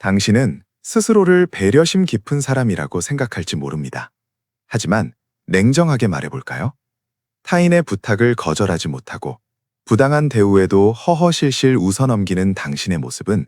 당신은 스스로를 배려심 깊은 사람이라고 생각할지 모릅니다. 하지만 냉정하게 말해볼까요? 타인의 부탁을 거절하지 못하고 부당한 대우에도 허허실실 웃어넘기는 당신의 모습은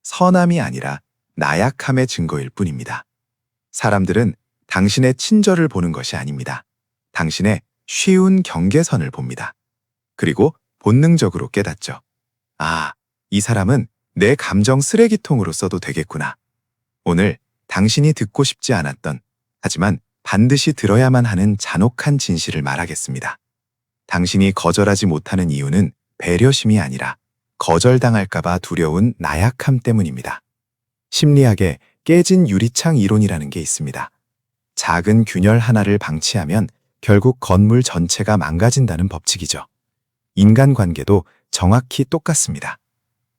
선함이 아니라 나약함의 증거일 뿐입니다. 사람들은 당신의 친절을 보는 것이 아닙니다. 당신의 쉬운 경계선을 봅니다. 그리고 본능적으로 깨닫죠. 아, 이 사람은 내 감정 쓰레기통으로 써도 되겠구나. 오늘 당신이 듣고 싶지 않았던, 하지만 반드시 들어야만 하는 잔혹한 진실을 말하겠습니다. 당신이 거절하지 못하는 이유는 배려심이 아니라 거절당할까봐 두려운 나약함 때문입니다. 심리학에 깨진 유리창 이론이라는 게 있습니다. 작은 균열 하나를 방치하면 결국 건물 전체가 망가진다는 법칙이죠. 인간관계도 정확히 똑같습니다.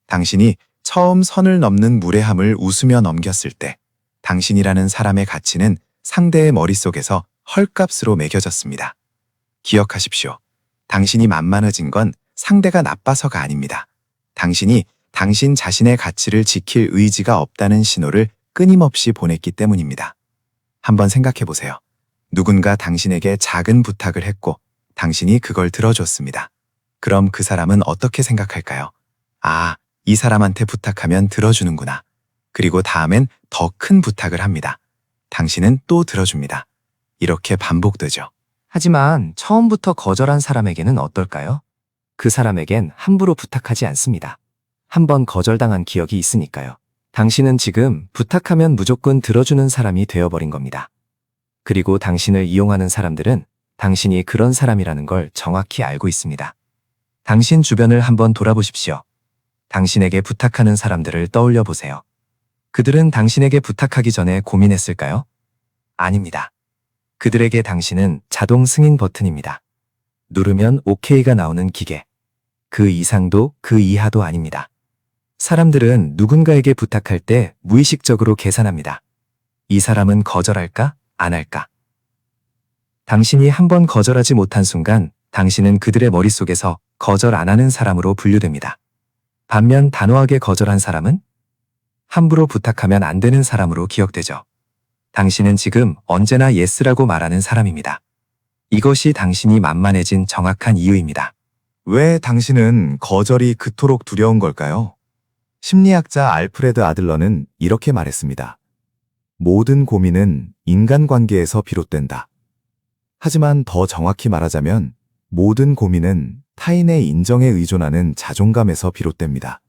당신이 처음 선을 넘는 무례함을 웃으며 넘겼을 때 당신이라는 사람의 가치는 상대의 머릿속에서 헐값으로 매겨졌습니다. 기억하십시오. 당신이 만만해진 건 상대가 나빠서가 아닙니다. 당신이 당신 자신의 가치를 지킬 의지가 없다는 신호를 끊임없이 보냈기 때문입니다. 한번 생각해 보세요. 누군가 당신에게 작은 부탁을 했고 당신이 그걸 들어줬습니다. 그럼 그 사람은 어떻게 생각할까요? 아, 이 사람한테 부탁하면 들어주는구나. 그리고 다음엔 더 큰 부탁을 합니다. 당신은 또 들어줍니다. 이렇게 반복되죠. 하지만 처음부터 거절한 사람에게는 어떨까요? 그 사람에겐 함부로 부탁하지 않습니다. 한번 거절당한 기억이 있으니까요. 당신은 지금 부탁하면 무조건 들어주는 사람이 되어버린 겁니다. 그리고 당신을 이용하는 사람들은 당신이 그런 사람이라는 걸 정확히 알고 있습니다. 당신 주변을 한번 돌아보십시오. 당신에게 부탁하는 사람들을 떠올려 보세요. 그들은 당신에게 부탁하기 전에 고민했을까요? 아닙니다. 그들에게 당신은 자동 승인 버튼입니다. 누르면 OK가 나오는 기계. 그 이상도 그 이하도 아닙니다. 사람들은 누군가에게 부탁할 때 무의식적으로 계산합니다. 이 사람은 거절할까? 안 할까? 당신이 한번 거절하지 못한 순간 당신은 그들의 머릿속에서 거절 안 하는 사람으로 분류됩니다. 반면 단호하게 거절한 사람은 함부로 부탁하면 안 되는 사람으로 기억되죠. 당신은 지금 언제나 예스라고 말하는 사람입니다. 이것이 당신이 만만해진 정확한 이유입니다. 왜 당신은 거절이 그토록 두려운 걸까요? 심리학자 알프레드 아들러는 이렇게 말했습니다. 모든 고민은 인간관계에서 비롯된다. 하지만 더 정확히 말하자면 모든 고민은 타인의 인정에 의존하는 자존감에서 비롯됩니다.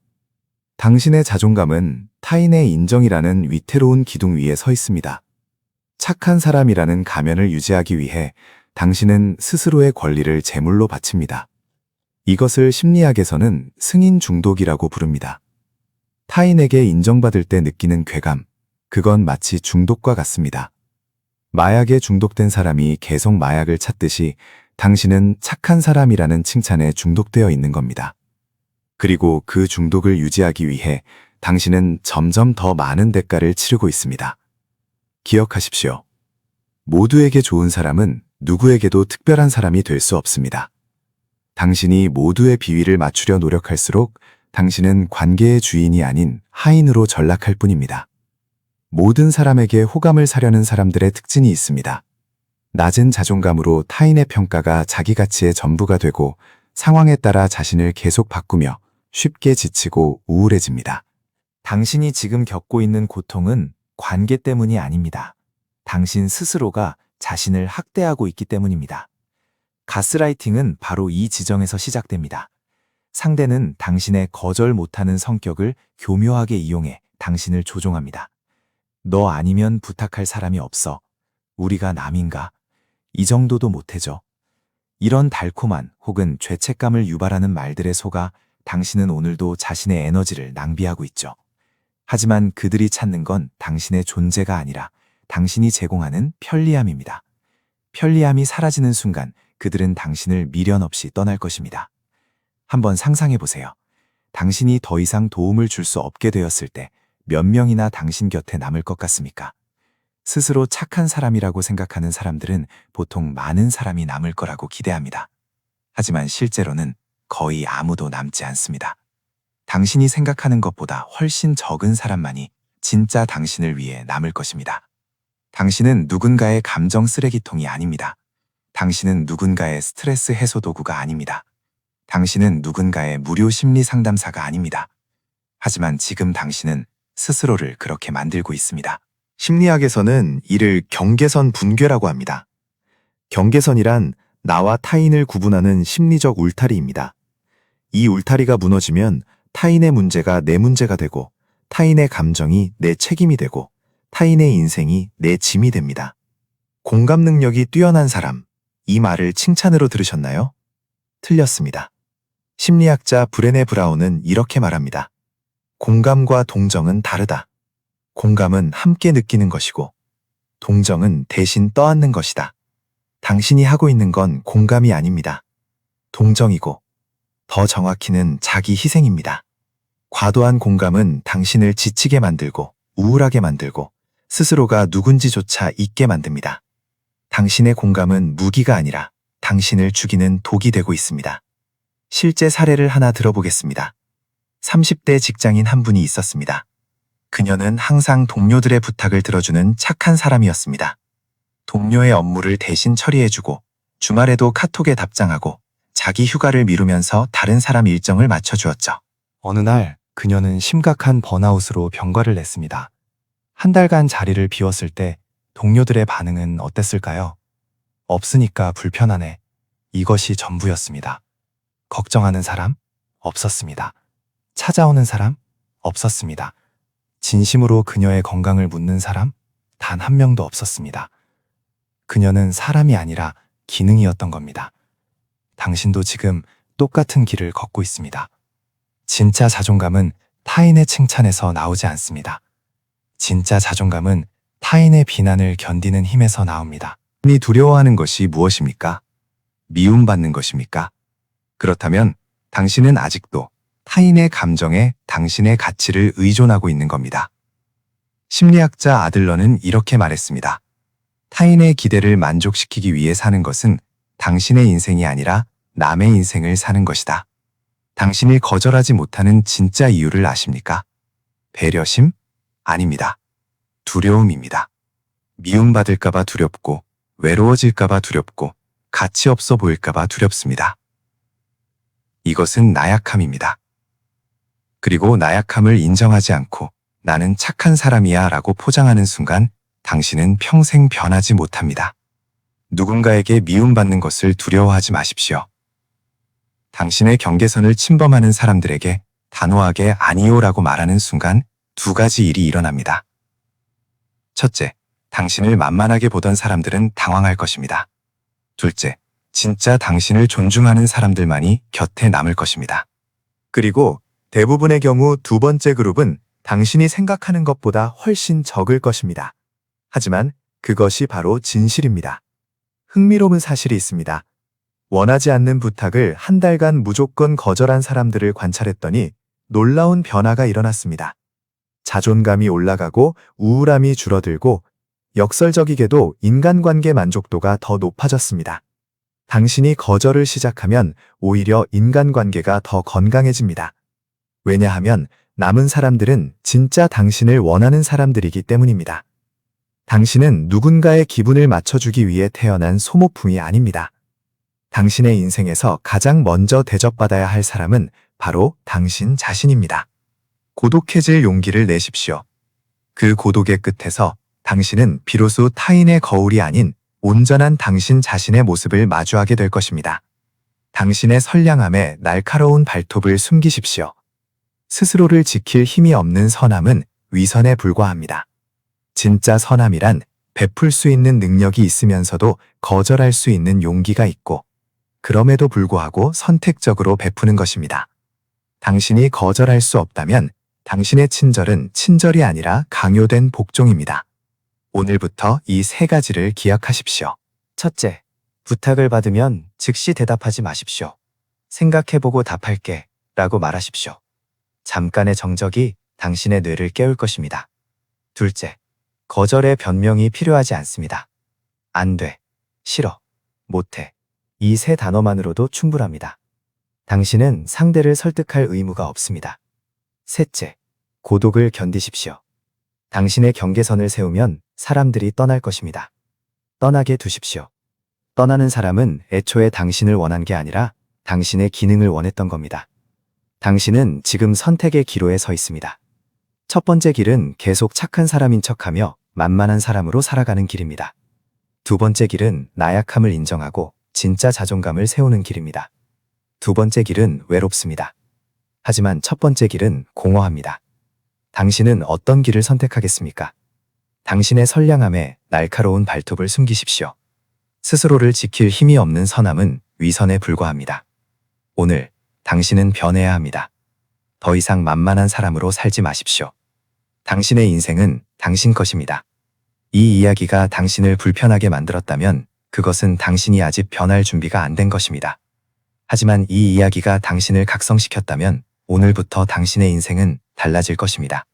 당신의 자존감은 타인의 인정이라는 위태로운 기둥 위에 서 있습니다. 착한 사람이라는 가면을 유지하기 위해 당신은 스스로의 권리를 제물로 바칩니다. 이것을 심리학에서는 승인 중독이라고 부릅니다. 타인에게 인정받을 때 느끼는 쾌감, 그건 마치 중독과 같습니다. 마약에 중독된 사람이 계속 마약을 찾듯이 당신은 착한 사람이라는 칭찬에 중독되어 있는 겁니다. 그리고 그 중독을 유지하기 위해 당신은 점점 더 많은 대가를 치르고 있습니다. 기억하십시오. 모두에게 좋은 사람은 누구에게도 특별한 사람이 될 수 없습니다. 당신이 모두의 비위를 맞추려 노력할수록 당신은 관계의 주인이 아닌 하인으로 전락할 뿐입니다. 모든 사람에게 호감을 사려는 사람들의 특징이 있습니다. 낮은 자존감으로 타인의 평가가 자기 가치의 전부가 되고 상황에 따라 자신을 계속 바꾸며 쉽게 지치고 우울해집니다. 당신이 지금 겪고 있는 고통은 관계 때문이 아닙니다. 당신 스스로가 자신을 학대하고 있기 때문입니다. 가스라이팅은 바로 이 지점에서 시작됩니다. 상대는 당신의 거절 못하는 성격을 교묘하게 이용해 당신을 조종합니다. 너 아니면 부탁할 사람이 없어. 우리가 남인가? 이 정도도 못해줘. 이런 달콤한 혹은 죄책감을 유발하는 말들에 속아 당신은 오늘도 자신의 에너지를 낭비하고 있죠. 하지만 그들이 찾는 건 당신의 존재가 아니라 당신이 제공하는 편리함입니다. 편리함이 사라지는 순간 그들은 당신을 미련 없이 떠날 것입니다. 한번 상상해 보세요. 당신이 더 이상 도움을 줄 수 없게 되었을 때 몇 명이나 당신 곁에 남을 것 같습니까? 스스로 착한 사람이라고 생각하는 사람들은 보통 많은 사람이 남을 거라고 기대합니다. 하지만 실제로는 거의 아무도 남지 않습니다. 당신이 생각하는 것보다 훨씬 적은 사람만이 진짜 당신을 위해 남을 것입니다. 당신은 누군가의 감정 쓰레기통이 아닙니다. 당신은 누군가의 스트레스 해소 도구가 아닙니다. 당신은 누군가의 무료 심리 상담사가 아닙니다. 하지만 지금 당신은 스스로를 그렇게 만들고 있습니다. 심리학에서는 이를 경계선 붕괴라고 합니다. 경계선이란 나와 타인을 구분하는 심리적 울타리입니다. 이 울타리가 무너지면 타인의 문제가 내 문제가 되고, 타인의 감정이 내 책임이 되고, 타인의 인생이 내 짐이 됩니다. 공감 능력이 뛰어난 사람, 이 말을 칭찬으로 들으셨나요? 틀렸습니다. 심리학자 브레네 브라운은 이렇게 말합니다. 공감과 동정은 다르다. 공감은 함께 느끼는 것이고, 동정은 대신 떠안는 것이다. 당신이 하고 있는 건 공감이 아닙니다. 동정이고, 더 정확히는 자기 희생입니다. 과도한 공감은 당신을 지치게 만들고, 우울하게 만들고, 스스로가 누군지조차 잊게 만듭니다. 당신의 공감은 무기가 아니라 당신을 죽이는 독이 되고 있습니다. 실제 사례를 하나 들어보겠습니다. 30대 직장인 한 분이 있었습니다. 그녀는 항상 동료들의 부탁을 들어주는 착한 사람이었습니다. 동료의 업무를 대신 처리해주고, 주말에도 카톡에 답장하고, 자기 휴가를 미루면서 다른 사람 일정을 맞춰주었죠. 어느 날 그녀는 심각한 번아웃으로 병가를 냈습니다. 한 달간 자리를 비웠을 때 동료들의 반응은 어땠을까요? 없으니까 불편하네. 이것이 전부였습니다. 걱정하는 사람? 없었습니다. 찾아오는 사람? 없었습니다. 진심으로 그녀의 건강을 묻는 사람? 단 한 명도 없었습니다. 그녀는 사람이 아니라 기능이었던 겁니다. 당신도 지금 똑같은 길을 걷고 있습니다. 진짜 자존감은 타인의 칭찬에서 나오지 않습니다. 진짜 자존감은 타인의 비난을 견디는 힘에서 나옵니다. 이 두려워하는 것이 무엇입니까? 미움받는 것입니까? 그렇다면 당신은 아직도 타인의 감정에 당신의 가치를 의존하고 있는 겁니다. 심리학자 아들러는 이렇게 말했습니다. 타인의 기대를 만족시키기 위해 사는 것은 당신의 인생이 아니라 남의 인생을 사는 것이다. 당신이 거절하지 못하는 진짜 이유를 아십니까? 배려심? 아닙니다. 두려움입니다. 미움받을까봐 두렵고, 외로워질까봐 두렵고, 가치 없어 보일까봐 두렵습니다. 이것은 나약함입니다. 그리고 나약함을 인정하지 않고 나는 착한 사람이야 라고 포장하는 순간 당신은 평생 변하지 못합니다. 누군가에게 미움받는 것을 두려워하지 마십시오. 당신의 경계선을 침범하는 사람들에게 단호하게 아니요라고 말하는 순간 두 가지 일이 일어납니다. 첫째, 당신을 만만하게 보던 사람들은 당황할 것입니다. 둘째, 진짜 당신을 존중하는 사람들만이 곁에 남을 것입니다. 그리고 대부분의 경우 두 번째 그룹은 당신이 생각하는 것보다 훨씬 적을 것입니다. 하지만 그것이 바로 진실입니다. 흥미로운 사실이 있습니다. 원하지 않는 부탁을 한 달간 무조건 거절한 사람들을 관찰했더니 놀라운 변화가 일어났습니다. 자존감이 올라가고 우울함이 줄어들고 역설적이게도 인간관계 만족도가 더 높아졌습니다. 당신이 거절을 시작하면 오히려 인간관계가 더 건강해집니다. 왜냐하면 남은 사람들은 진짜 당신을 원하는 사람들이기 때문입니다. 당신은 누군가의 기분을 맞춰주기 위해 태어난 소모품이 아닙니다. 당신의 인생에서 가장 먼저 대접받아야 할 사람은 바로 당신 자신입니다. 고독해질 용기를 내십시오. 그 고독의 끝에서 당신은 비로소 타인의 거울이 아닌 온전한 당신 자신의 모습을 마주하게 될 것입니다. 당신의 선량함에 날카로운 발톱을 숨기십시오. 스스로를 지킬 힘이 없는 선함은 위선에 불과합니다. 진짜 선함이란 베풀 수 있는 능력이 있으면서도 거절할 수 있는 용기가 있고, 그럼에도 불구하고 선택적으로 베푸는 것입니다. 당신이 거절할 수 없다면 당신의 친절은 친절이 아니라 강요된 복종입니다. 오늘부터 이 세 가지를 기억하십시오. 첫째, 부탁을 받으면 즉시 대답하지 마십시오. 생각해보고 답할게 라고 말하십시오. 잠깐의 정적이 당신의 뇌를 깨울 것입니다. 둘째, 거절의 변명이 필요하지 않습니다. 안 돼, 싫어, 못해. 이 세 단어만으로도 충분합니다. 당신은 상대를 설득할 의무가 없습니다. 셋째, 고독을 견디십시오. 당신의 경계선을 세우면 사람들이 떠날 것입니다. 떠나게 두십시오. 떠나는 사람은 애초에 당신을 원한 게 아니라 당신의 기능을 원했던 겁니다. 당신은 지금 선택의 기로에 서 있습니다. 첫 번째 길은 계속 착한 사람인 척하며 만만한 사람으로 살아가는 길입니다. 두 번째 길은 나약함을 인정하고 진짜 자존감을 세우는 길입니다. 두 번째 길은 외롭습니다. 하지만 첫 번째 길은 공허합니다. 당신은 어떤 길을 선택하겠습니까? 당신의 선량함에 날카로운 발톱을 숨기십시오. 스스로를 지킬 힘이 없는 선함은 위선에 불과합니다. 오늘 당신은 변해야 합니다. 더 이상 만만한 사람으로 살지 마십시오. 당신의 인생은 당신 것입니다. 이 이야기가 당신을 불편하게 만들었다면 그것은 당신이 아직 변할 준비가 안 된 것입니다. 하지만 이 이야기가 당신을 각성시켰다면 오늘부터 당신의 인생은 달라질 것입니다.